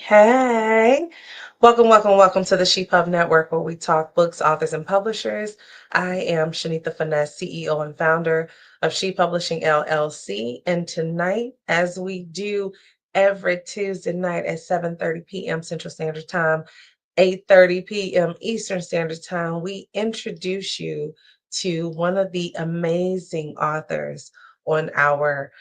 Hey, welcome to the ShePub Network, where we talk books, authors, and publishers. I am Shanita Finesse, CEO and founder of SHE Publishing LLC. And tonight, as we do every Tuesday night at 7:30 p.m. Central Standard Time, 8:30 p.m. Eastern Standard Time, we introduce you to one of the amazing authors on our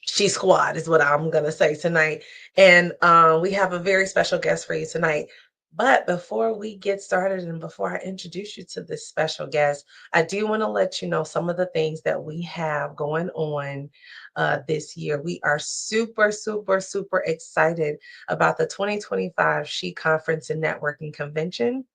She Squad is what I'm going to say tonight. And we have a very special guest for you tonight. But before we get started and before I introduce you to this special guest, I do want to let you know some of the things that we have going on this year. We are super excited about the 2025 She Conference and Networking Convention.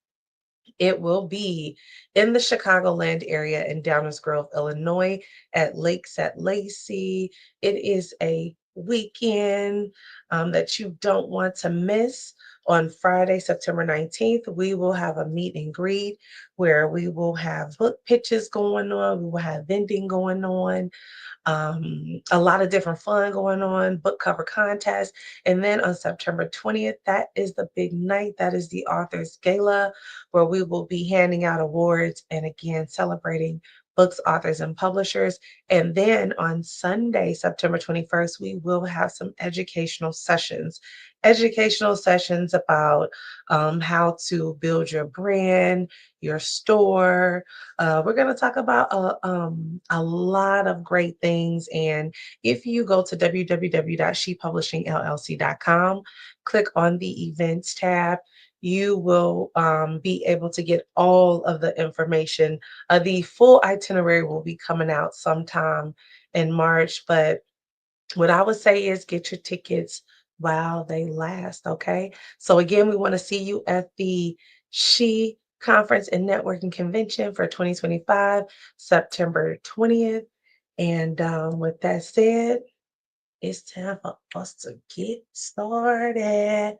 It will be in the Chicagoland area in Downers Grove, Illinois, at Lakes at Lacey. It is a weekend that you don't want to miss. On Friday, September 19th, we will have a meet and greet where we will have book pitches going on. We will have vending going on, a lot of different fun going on, book cover contest. And then on September 20th, that is the big night. That is the Authors Gala, where we will be handing out awards and again celebrating books, authors, and publishers. And then on Sunday, September 21st, we will have some educational sessions about how to build your brand, your store. We're going to talk about a lot of great things. And if you go to www.shepublishingllc.com, click on the events tab, you will be able to get all of the information. The full itinerary will be coming out sometime in March, but what I would say is get your tickets while they last, okay? So again, we want to see you at the She Conference and Networking Convention for 2025, September 20th. And with that said, it's time for us to get started.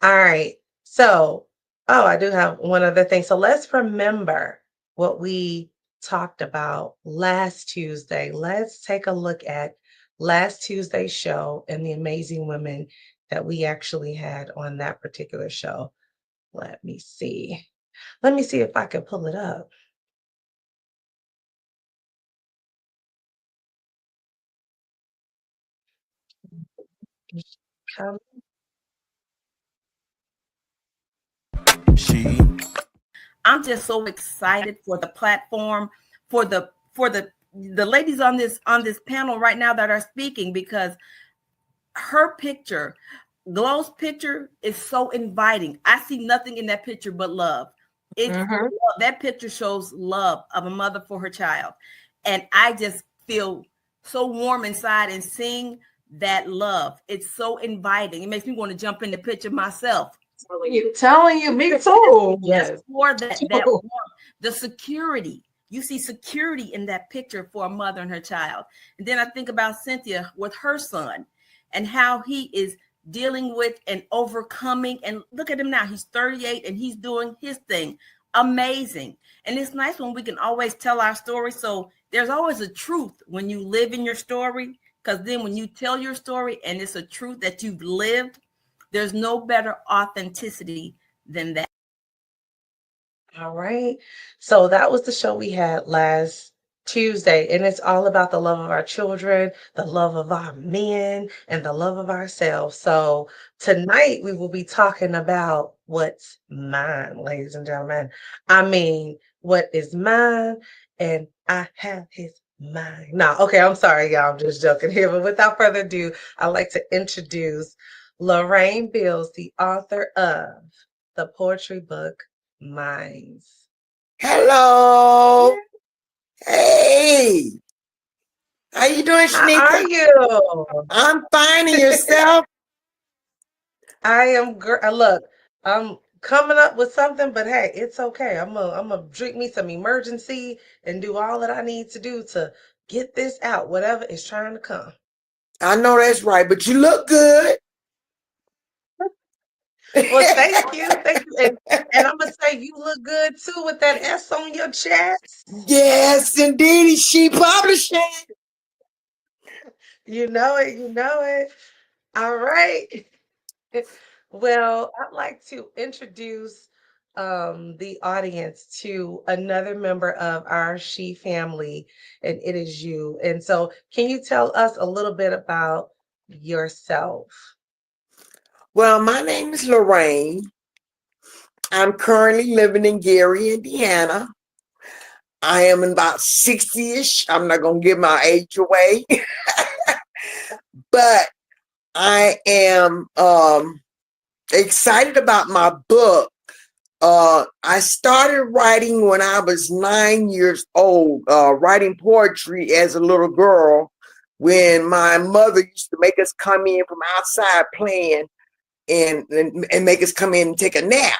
All right. So, I do have one other thing. So let's remember what we talked about last Tuesday. Let's take a look at last Tuesday's show and the amazing women that we actually had on that particular show. Let me see. Let me see if I can pull it up. Come. I'm just so excited for the platform, for the ladies on this panel right now that are speaking, because her picture, Glow's picture, is so inviting. I see nothing in that picture but love. That picture shows love of a mother for her child, and I just feel so warm inside and seeing that love. It's so inviting. It makes me want to jump in the picture myself. Telling you, me too. Yes, for that warmth, the security. You see security in that picture for a mother and her child. And then I think about Cynthia with her son and how he is dealing with and overcoming. And look at him now. He's 38 and he's doing his thing. Amazing. And it's nice when we can always tell our story. So there's always a truth when you live in your story, because then when you tell your story and it's a truth that you've lived, there's no better authenticity than that. All right. So that was the show we had last Tuesday, and it's all about the love of our children, the love of our men, and the love of ourselves. So tonight we will be talking about what's mine, ladies and gentlemen. I mean, what is mine, and I have his mind. No, okay, I'm sorry, y'all. I'm just joking here. But without further ado, I'd like to introduce Lorraine Bills, the author of the poetry book Minds. Hello. Hey. How you doing, Shanika? How are you? I'm fine. And yourself? I am look, I'm coming up with something, but hey, it's okay. I'm gonna drink me some emergency and do all that I need to do to get this out, whatever is trying to come. I know that's right, but you look good. Well, thank you. And I'm gonna say you look good too with that S on your chest. Yes, indeed. She Publishing. You know it. All right. Well, I'd like to introduce the audience to another member of our She family, and it is you. And so, can you tell us a little bit about yourself? Well, my name is Lorraine. I'm currently living in Gary, Indiana. I am about 60-ish. I'm not going to give my age away, but I am excited about my book. I started writing when I was 9 years old, writing poetry as a little girl when my mother used to make us come in from outside playing and make us come in and take a nap.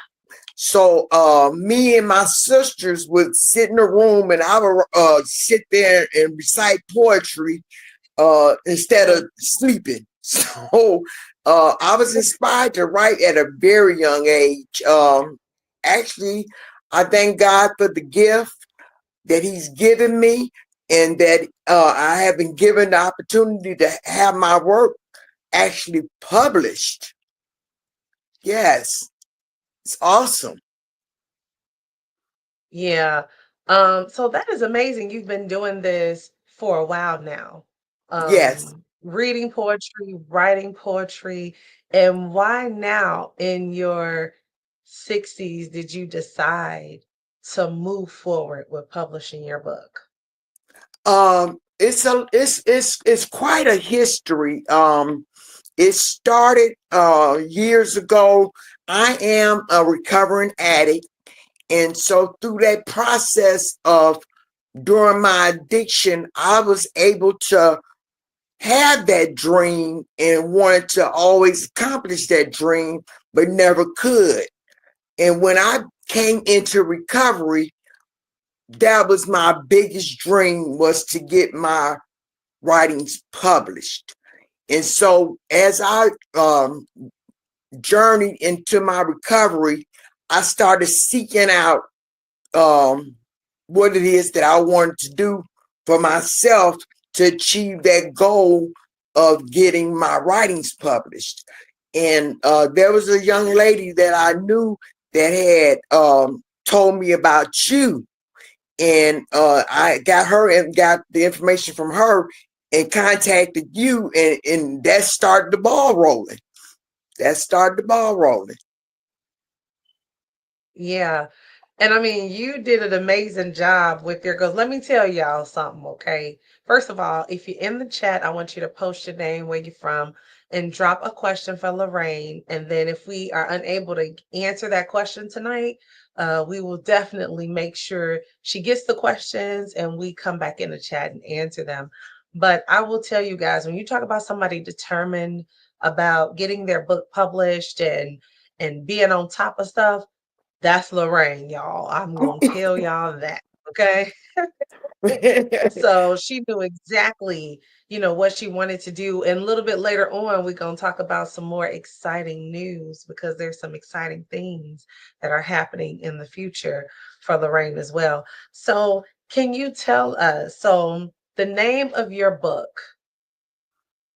So me and my sisters would sit in a room and I would sit there and recite poetry instead of sleeping. So I was inspired to write at a very young age. Actually, I thank God for the gift that He's given me, and that I have been given the opportunity to have my work actually published. Yes, it's awesome. Yeah. So that is amazing. You've been doing this for a while now. Yes. Reading poetry, writing poetry. And why now in your 60s did you decide to move forward with publishing your book? It's quite a history. It started years ago. I am a recovering addict, and so through that process of during my addiction, I was able to have that dream and wanted to always accomplish that dream, but never could. And when I came into recovery, that was my biggest dream, was to get my writings published. And so as I journeyed into my recovery, I started seeking out what it is that I wanted to do for myself to achieve that goal of getting my writings published. And there was a young lady that I knew that had told me about you. And I got her and got the information from her and contacted you, and that started the ball rolling. That started the ball rolling. Yeah. And I mean, you did an amazing job with your goals. Let me tell y'all something, okay? First of all, if you're in the chat, I want you to post your name, where you're from, and drop a question for Lorraine. And then if we are unable to answer that question tonight, we will definitely make sure she gets the questions and we come back in the chat and answer them. But I will tell you guys, when you talk about somebody determined about getting their book published and being on top of stuff, that's Lorraine, y'all. I'm gonna tell y'all that, okay? So she knew exactly, what she wanted to do. And a little bit later on, we're gonna talk about some more exciting news, because there's some exciting things that are happening in the future for Lorraine as well. So can you tell us, so the name of your book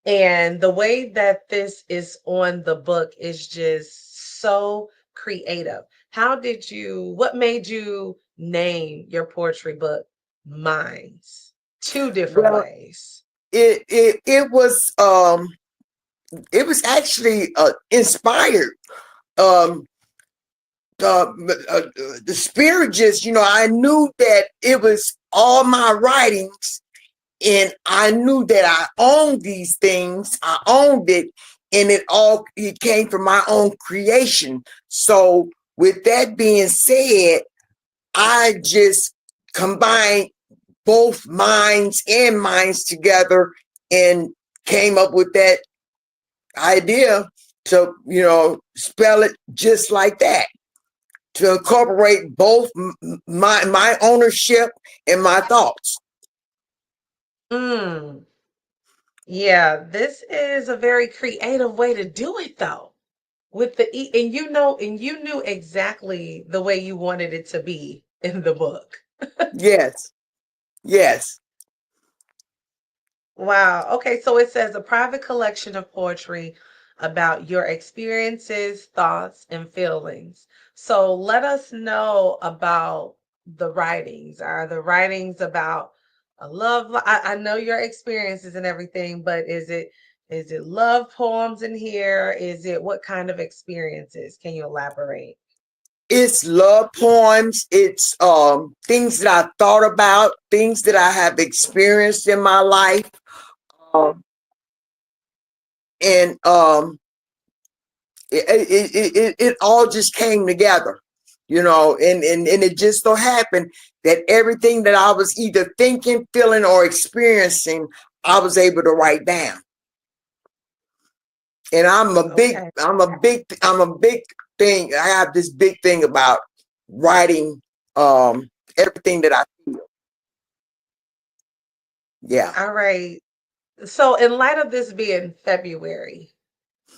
and the way that this is on the book is just so creative. What made you name your poetry book Minds? Two different Well, ways. it was actually inspired. Um, the spirit just, I knew that it was all my writings, and I knew that I owned these things. I owned it, and it came from my own creation. So with that being said, I just combined both minds together and came up with that idea to, spell it just like that, to incorporate both my ownership and my thoughts. Mm, yeah, this is a very creative way to do it though. With the and you knew exactly the way you wanted it to be in the book. Yes, yes. Wow. Okay, so it says a private collection of poetry about your experiences, thoughts, and feelings. So let us know about the writings. Are the writings about a I know your experiences and everything, but is it love poems in here? Is it what kind of experiences? Can you elaborate? It's love poems. It's things that I thought about, things that I have experienced in my life. Um, and it all just came together, and it just so happened that everything that I was either thinking, feeling, or experiencing, I was able to write down. And Okay. I'm a big thing. I have this big thing about writing everything that I feel. Yeah. All right. So in light of this being February,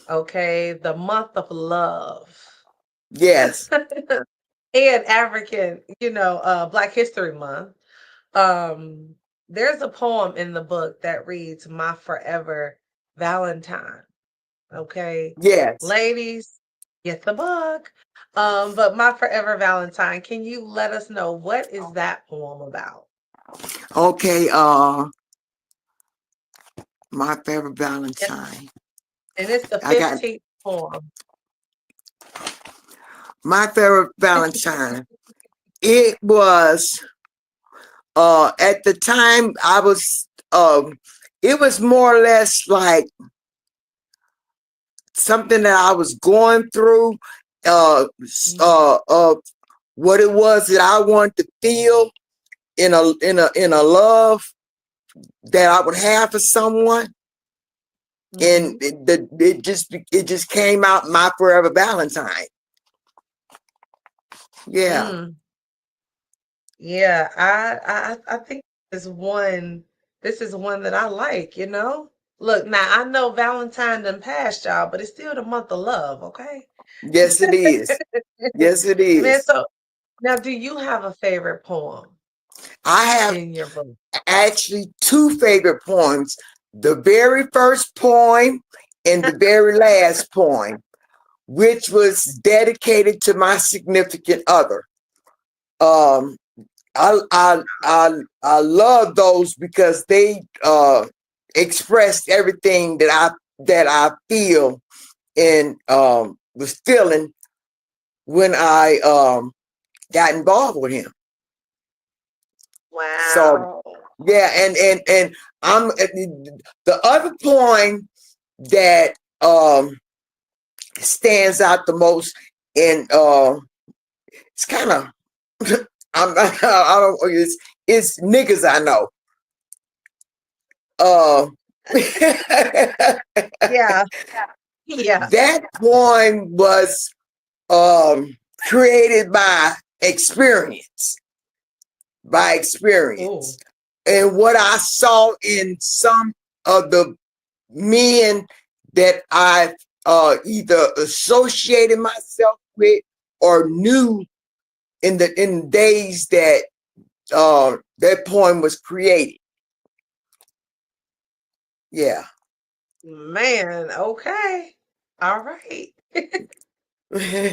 okay, the month of love. Yes. And African, Black History Month. Um, there's a poem in the book that reads My Forever Valentine. Okay. Yes. Ladies, get the book. But My Forever Valentine, can you let us know what is that poem about? Okay. My favorite And Valentine. and it's the I got 15th poem. my favorite Valentine. It was at the time it was more or less like something that I was going through, of what it was that I wanted to feel in a love that I would have for someone. And it just came out, My Forever Valentine. Yeah. Mm. Yeah, I think this is one that I like. Look, now I know Valentine done passed y'all, but it's still the month of love, okay? Yes, it is. Yes, it Man, is. so now do you have a favorite poem I have in your book? actually two favorite poems. The very first poem and the very last poem, which was dedicated to my significant other. Um, I love those because they expressed everything that I feel and was feeling when I got involved with him. So Wow. yeah, and I'm the other poem that stands out the most, and it's kind of I don't it's niggas I know. Uh, Yeah. Yeah. that poem was created by Oh, experience, and what I saw in some of the men that I either associated myself with or knew in days that that poem was created. Yeah. man. Okay. All right.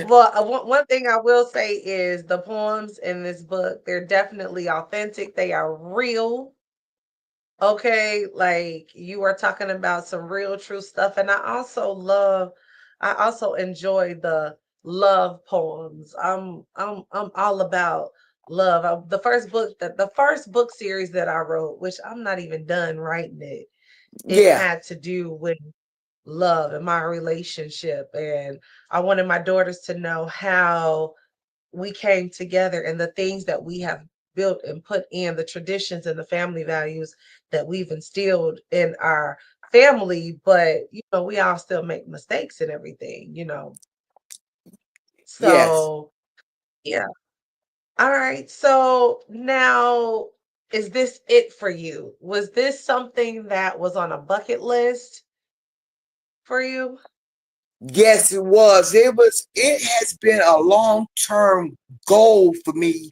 Well, one thing I will say is the poems in this book, they're definitely authentic. They are real. Okay, like you are talking about some real true stuff. And I also enjoy the love poems. I'm all about love. The first book series that I wrote, which I'm not even done writing it Yeah. had to do with love and my relationship. And I wanted my daughters to know how we came together and the things that we have built and put in, the traditions and the family values that we've instilled in our family. But we all still make mistakes and everything. Yes. So yeah. All right, so now, is this it for you? Was this something that was on a bucket list for you? Yes, it was. It has been a long-term goal for me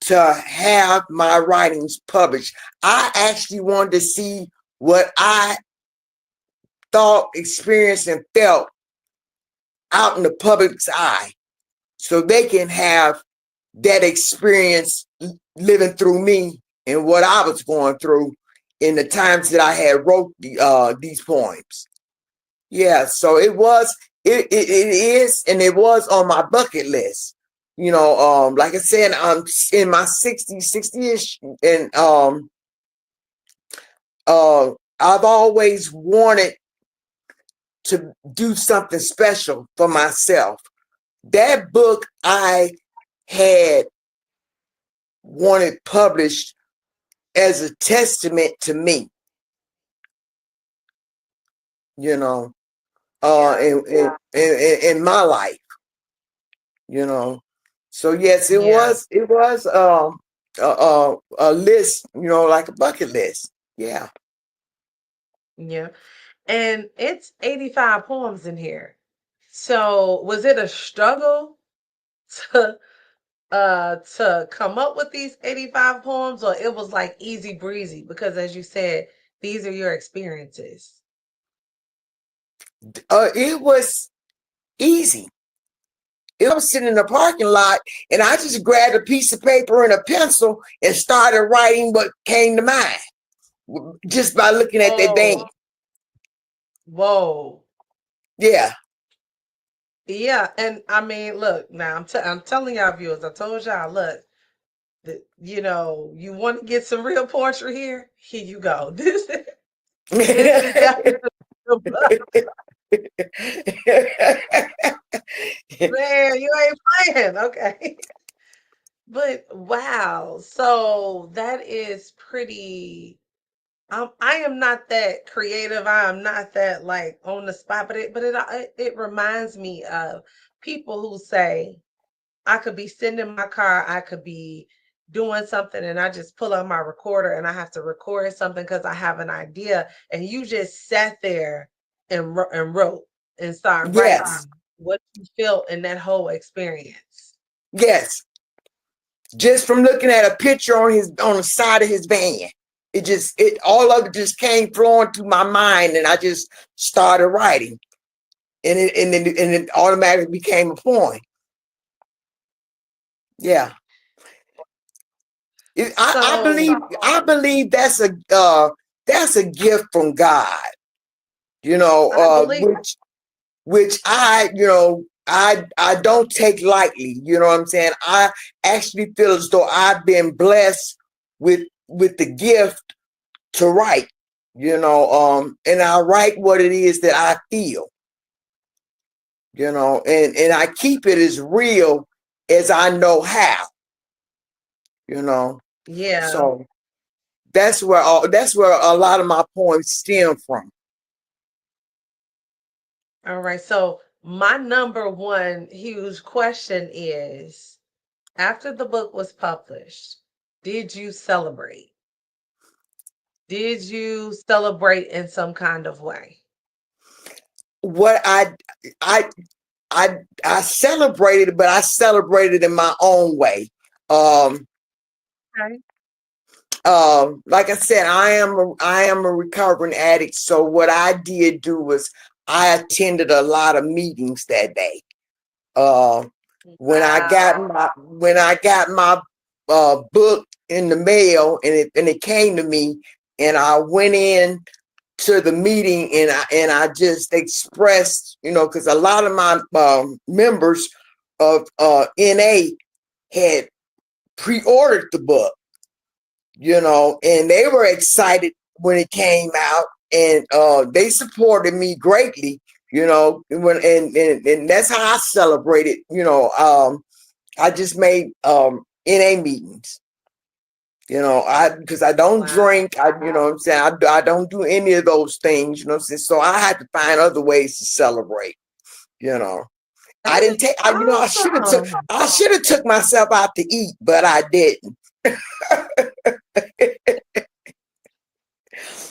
to have my writings published. I actually wanted to see what I thought, experienced, and felt out in the public's eye, so they can have that experience living through me and what I was going through in the times that I had wrote these poems. Yeah, so it is, and it was on my bucket list. Like I said, I'm in my 60s, 60-ish, and I've always wanted to do something special for myself. That book I had wanted published as a testament to me, in my life, So yes, it was a list, like a bucket list. Yeah. Yeah. And it's 85 poems in here. So was it a struggle to come up with these 85 poems, or it was like easy breezy? Because as you said, these are your experiences. It was easy. I was sitting in the parking lot and I just grabbed a piece of paper and a pencil and started writing what came to mind just by looking at that band. Whoa. Yeah. Yeah. And I mean, look, now I'm telling y'all viewers, I told y'all, look, you want to get some real poetry here? Here you go. This is definitely man, you ain't playing. Okay. But wow. So that is pretty. I am not that creative. I am not that like on the spot, but it reminds me of people who say, I could be sitting in my car, I could be doing something, and I just pull out my recorder and I have to record something because I have an idea, and you just sat there and wrote and started writing what you felt in that whole experience. Yes. Just from looking at a picture on the side of his van. All of it just came flowing through my mind, and I just started writing, and it automatically became a poem. Yeah, I believe that's a gift from God. Which I don't take lightly. You know what I'm saying? I actually feel as though I've been blessed with the gift to write, and I write what it is that I feel, and I keep it as real as I know how, Yeah. So that's where a lot of my poems stem from. All right. So my number one huge question is, after the book was published, did you celebrate? Did you celebrate in some kind of way? What I celebrated, but I celebrated in my own way. Okay. Like I said, I am a recovering addict. So what I did do was I attended a lot of meetings that day. When I got my book in the mail, and it came to me, and I went in to the meeting, and I just expressed, because a lot of my members of NA had pre-ordered the book, and they were excited when it came out, and they supported me greatly, and that's how I celebrated. I just made NA meetings. Because I don't drink, what I'm saying, I don't do any of those things, what I'm saying? So I had to find other ways to celebrate, I didn't take, I should have took myself out to eat, but I didn't.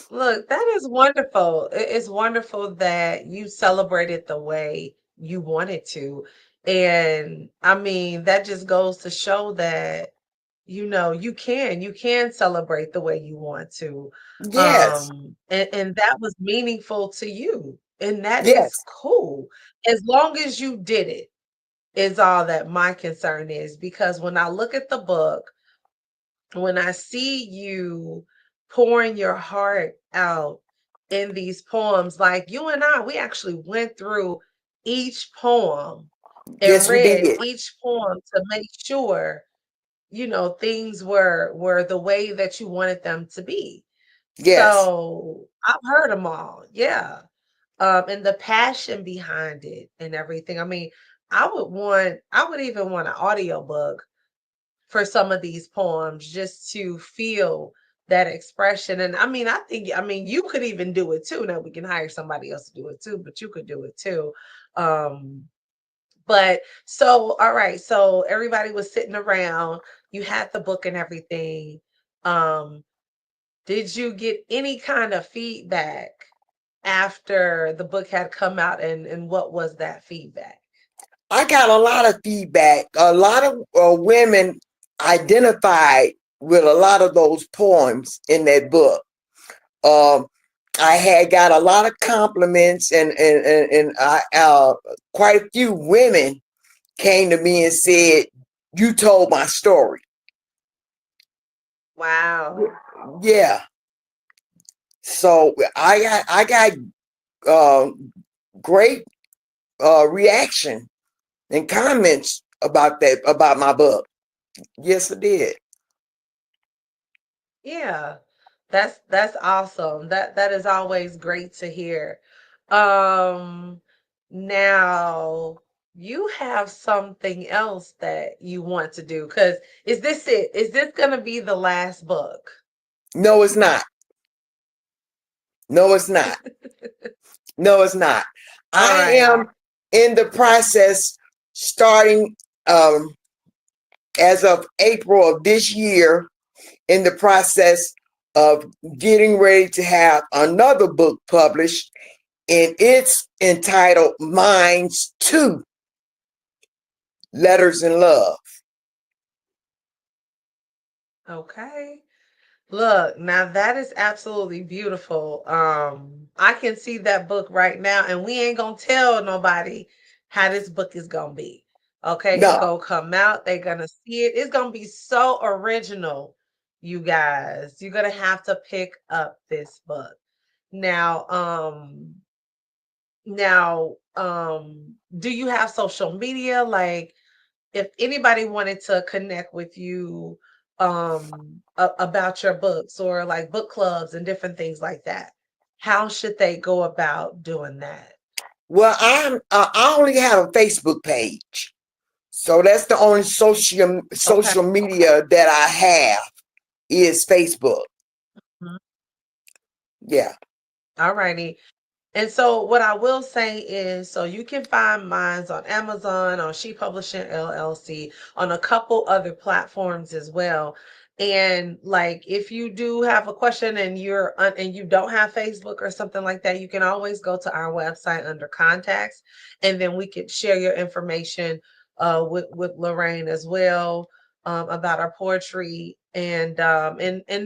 Look, that is wonderful. It's wonderful that you celebrated the way you wanted to. And I mean, that just goes to show that you can celebrate the way you want to. Yes, And that was meaningful to you. And that is yes, cool. As long as you did it is all that my concern is. Because when I look at the book, when I see you pouring your heart out in these poems, like you and I, we actually went through each poem and yes, we read did. each poem to make sure, things were the way that you wanted them to be. Yes. So I've heard them all. Yeah. And the passion behind it and everything. I mean, I would even want an audiobook for some of these poems just to feel that expression. And I mean, you could even do it too. Now we can hire somebody else to do it too, but you could do it too. Um, but so, all right, so everybody was sitting around, you had the book and everything. Um, did you get any kind of feedback after the book had come out, and what was that feedback? I got a lot of feedback. A lot of women identified with a lot of those poems in that book. Um, I had got a lot of compliments, and I quite a few women came to me and said, "You told my story." Wow. Yeah. So I got uh, great reaction and comments about my book. Yes, I did. Yeah. That's awesome. That is always great to hear. Um Now you have something else that you want to do, because is this it? Is this gonna be the last book? No, it's not. No, it's not. No, it's not. All I right. am in the process starting as of April of this year in the process of getting ready to have another book published, and it's entitled Minds 2 Letters in Love. Okay. Look, now that is absolutely beautiful. I can see that book right now, and we ain't gonna tell nobody how this book is gonna be. Okay, it's No, gonna come out, they're gonna see it. It's gonna be so original, you guys. You're gonna have to pick up this book. Now, do you have social media? Like, if anybody wanted to connect with you about your books, or like book clubs and different things like that, how should they go about doing that? well, I only have a Facebook page, so that's the only Okay. social media that I have is Facebook. Mhm. Yeah. All righty. And so what I will say is, so you can find mines on Amazon, on She Publishing LLC, on a couple other platforms as well. And like, if you do have a question and and you don't have Facebook or something like that, you can always go to our website under contacts, and then we could share your information with Lorraine as well, about our poetry, and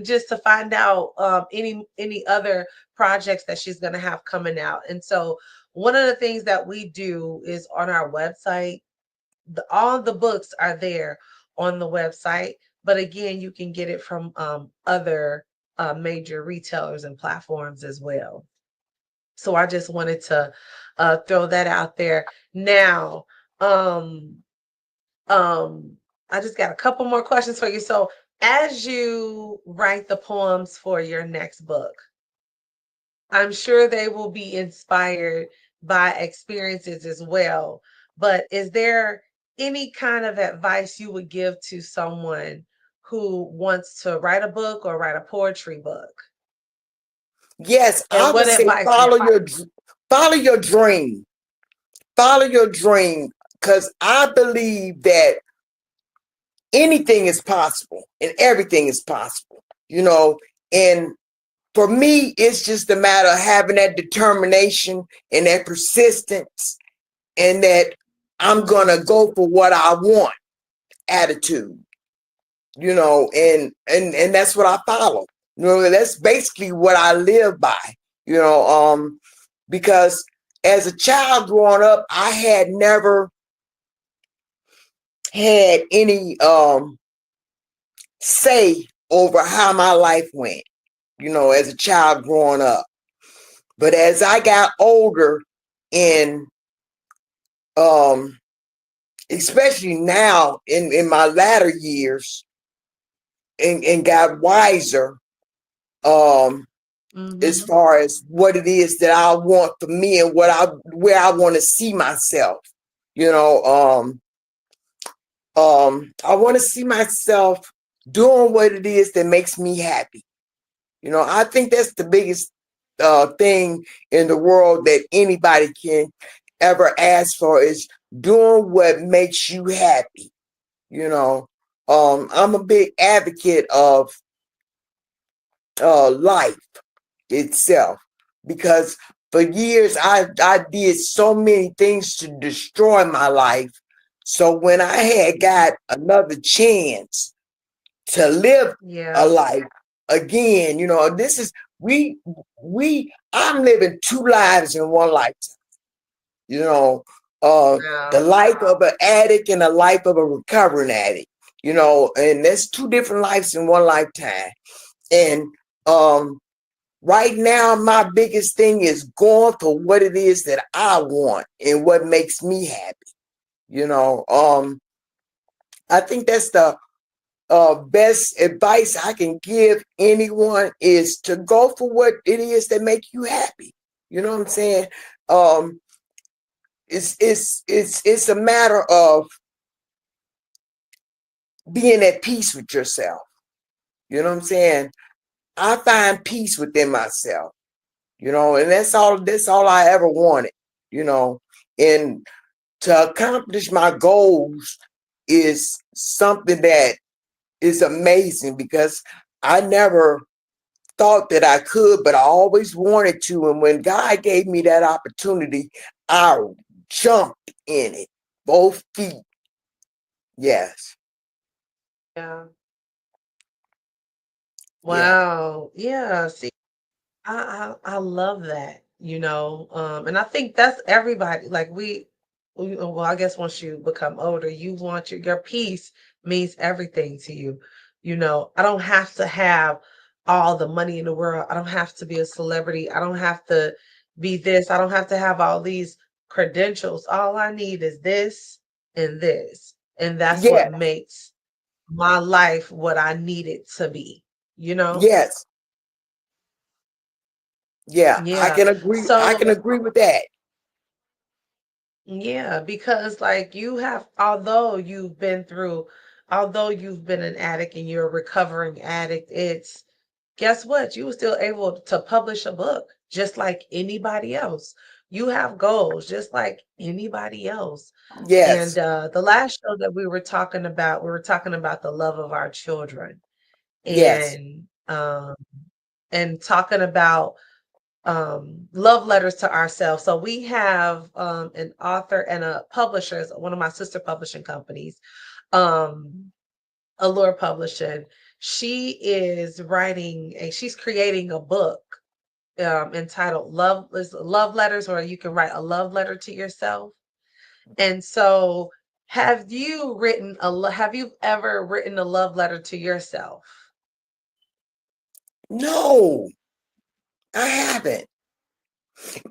just to find out any other projects that she's going to have coming out. And so one of the things that we do is on our website, all the books are there on the website, but again, you can get it from other major retailers and platforms as well. So I just wanted to throw that out there. Now, um, um, I just got a couple more questions for you. So as you write the poems for your next book, I'm sure they will be inspired by experiences as well. But is there any kind of advice you would give to someone who wants to write a book or write a poetry book? Yes, I And would what say advice would you follow your dream. Follow your dream, because I believe that anything is possible and everything is possible. You know, and for me, it's just a matter of having that determination and that persistence, and that I'm gonna go for what I want attitude. and that's what I follow. That's basically what I live by. You know, because as a child growing up, I had never had any say over how my life went, as a child growing up. But as I got older and especially now in my latter years and got wiser as Mm-hmm. far as what it is that I want for me and where I want to see myself. You know, I want to see myself doing what it is that makes me happy. I think that's the biggest thing in the world that anybody can ever ask for is doing what makes you happy. You know, I'm a big advocate of life itself because for years I did so many things to destroy my life. So when I had got another chance to live a Yeah. life again, this is I'm living two lives in one lifetime. You know, the Wow. life of an addict and the life of a recovering addict. And that's two different lives in one lifetime. And right now, my biggest thing is going for what it is that I want and what makes me happy. I think that's the best advice I can give anyone is to go for what it is that make you happy. You know what I'm saying? Um, it's a matter of being at peace with yourself. You know what I'm saying? I find peace within myself. And that's all I ever wanted. You know, and to accomplish my goals is something that is amazing because I never thought that I could, but I always wanted to. And when God gave me that opportunity, I jumped in it, both feet. Yes. Yeah. Yeah. Wow. Yeah. See, I love that, and I think that's everybody. Like well, I guess once you become older, you want your peace means everything to you. I don't have to have all the money in the world. I don't have to be a celebrity. I don't have to be this. I don't have to have all these credentials. All I need is this and this. And that's what Yeah. makes my life what I need it to be, you know? Yes. Yeah. I Yeah. can agree. I can So agree with that. yeah, because like although you've been an addict and you're a recovering addict, guess what? You were still able to publish a book just like anybody else. You have goals just like anybody else. And Yes. the last show that we were talking about the love of our children Yes. and talking about love letters to ourselves. So we have an author and a publisher, one of my sister publishing companies, um, Allure Publishing. She's creating a book entitled Love Letters, or you can write a love letter to yourself. And so have you ever written a love letter to yourself? No, I haven't.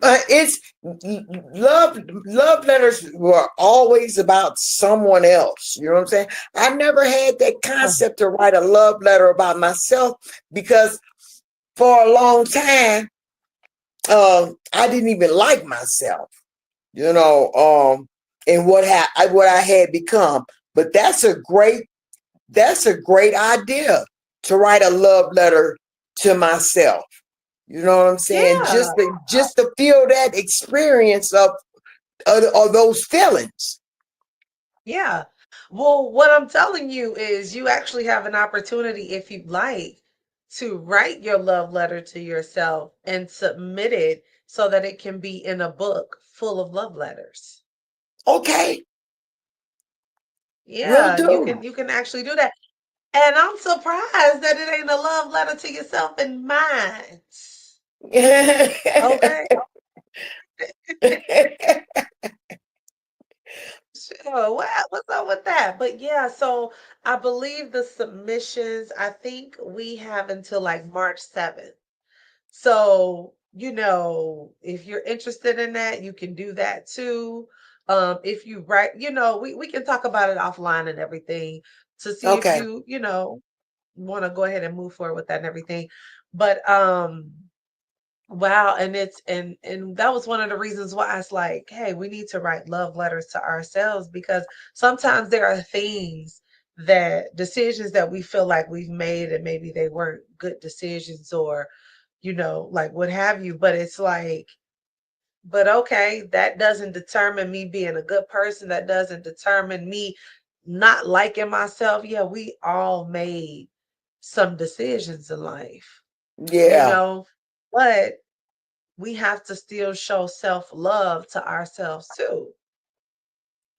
It's love letters were always about someone else. You know what I'm saying? I never had that concept to write a love letter about myself because for a long time, I didn't even like myself. You know, and what I had become. But that's a great idea to write a love letter to myself. You know what I'm saying? Yeah. Just to feel that experience of those feelings. Yeah. Well, what I'm telling you is you actually have an opportunity, if you'd like, to write your love letter to yourself and submit it so that it can be in a book full of love letters. Okay, will Yeah, you do. can actually do that. And I'm surprised that it ain't a love letter to yourself and mine. Okay. Sure. What's up with that? But yeah, so I believe the submissions, I think we have until like March 7th. So, if you're interested in that, you can do that too. If you write, we can talk about it offline and everything to see if Okay. you want to go ahead and move forward with that and everything. But wow, and and that was one of the reasons why it's like, hey, we need to write love letters to ourselves, because sometimes there are things, that decisions that we feel like we've made and maybe they weren't good decisions, or like what have you, but it's like, but okay, that doesn't determine me being a good person, that doesn't determine me not liking myself. Yeah, we all made some decisions in life, you Yeah. know, but we have to still show self-love to ourselves too.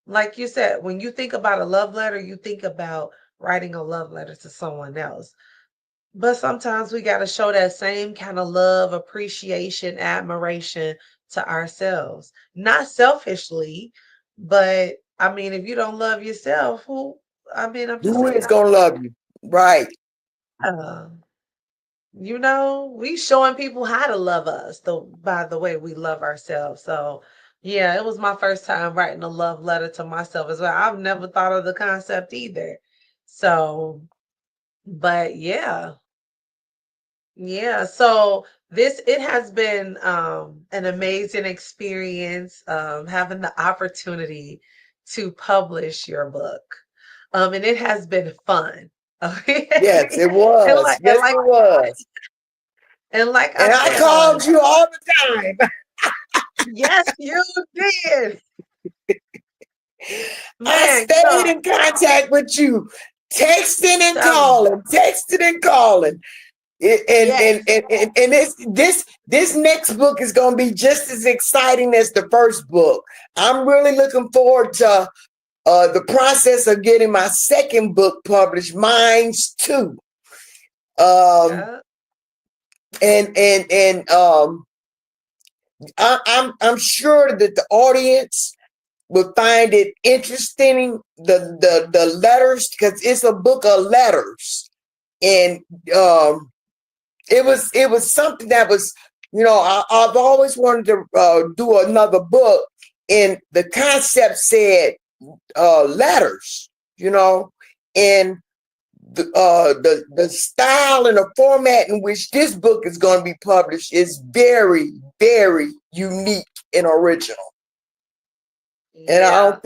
Like you said, when you think about a love letter, you think about writing a love letter to someone else. But sometimes we got to show that same kind of love, appreciation, admiration to ourselves. Not selfishly, but I mean, if you don't love yourself, I'm just Who saying, is gonna love you? Right. uh, we showing people how to love us by the way we love ourselves. So yeah, it was my first time writing a love letter to myself as well. I've never thought of the concept either. So, but yeah. Yeah, so it has been an amazing experience, having the opportunity to publish your book. And it has been fun. Yes, it And was. like and Yes, like it was. and like I And I said, called you all the time. yes, you did. I Man, stayed in contact with you, texting and telling you. calling, texting and calling. Yes. And this next book is going to be just as exciting as the first book. I'm really looking forward to the process of getting my second book published, Mine's Too. Um, Yeah. and I'm sure that the audience will find it interesting, the letters, because it's a book of letters, and it was something that was, I've always wanted to do another book, and the concept said letters, and the style and the format in which this book is going to be published is very, very unique and original. And Yeah.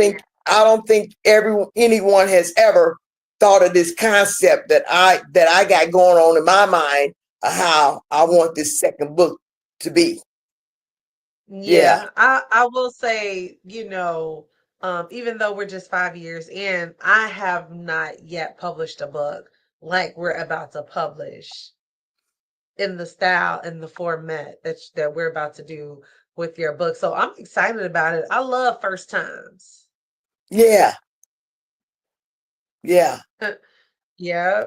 I don't think anyone has ever thought of this concept that I got going on in my mind of how I want this second book to be. Yeah. Yeah, I will say, even though we're just 5 years in, I have not yet published a book like we're about to publish, in the style and the format that we're about to do with your book. So I'm excited about it. I love first times. Yeah. Yeah. Yeah.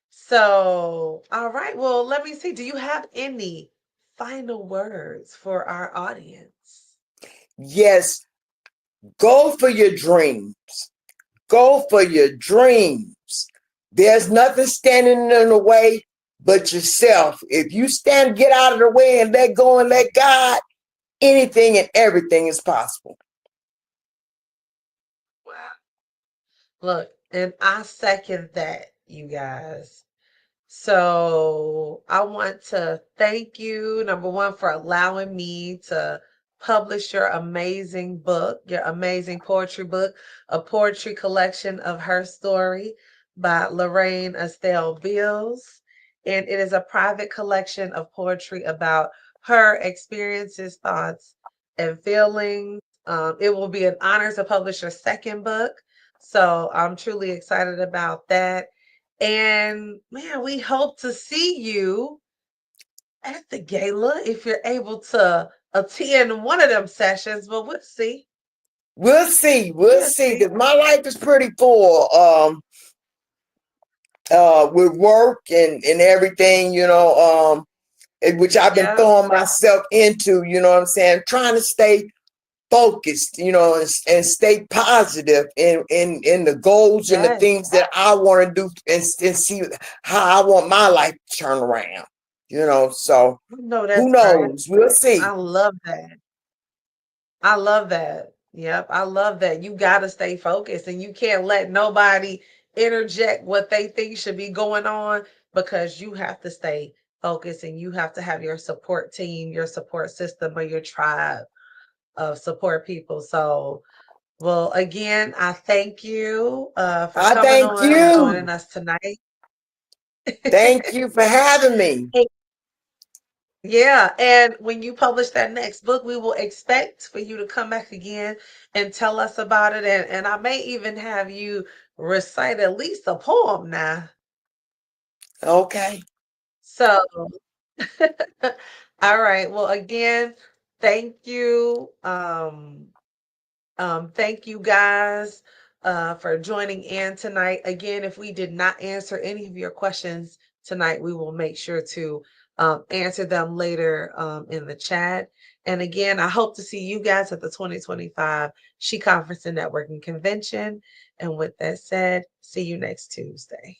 So, all right. Well, let me see. Do you have any final words for our audience? Yes. Go for your dreams. Go for your dreams. There's nothing standing in the way but yourself. If you get out of the way and let go and let God, anything and everything is possible. Wow. Look, and I second that, you guys. So I want to thank you, number one, for allowing me to publish your amazing book, your amazing poetry book, a poetry collection of her story by Lorraine Estelle Bills. And it is a private collection of poetry about her experiences, thoughts, and feelings. It will be an honor to publish her second book. So I'm truly excited about that. And man, we hope to see you at the gala if you're able to attend one of them sessions, but we'll see. We'll see. We'll We'll see. see. Because my life is pretty full. with work and everything, which I've been Yeah. throwing myself into, you know what I'm saying? Trying to stay focused, and stay positive in the goals and the Yes. things that I want to do and see how I want my life to turn around, so No, who that's right. knows? We'll I see. love that. I love that. Yep, I love that. You got to stay focused and you can't let nobody interject what they think should be going on, because you have to stay focused and you have to have your support team, your support system, or your tribe of support people. So, well, again, I thank you for I coming thank on and joining you. us tonight. Thank you for having me. Yeah, and when you publish that next book, we will expect for you to come back again and tell us about it. And I may even have you recite at least a poem now. Okay. So, all right. Well, again, thank you. Thank you guys for joining in tonight. Again, if we did not answer any of your questions tonight, we will make sure to answer them later in the chat. And again, I hope to see you guys at the 2025 She Conference and Networking Convention. And with that said, see you next Tuesday.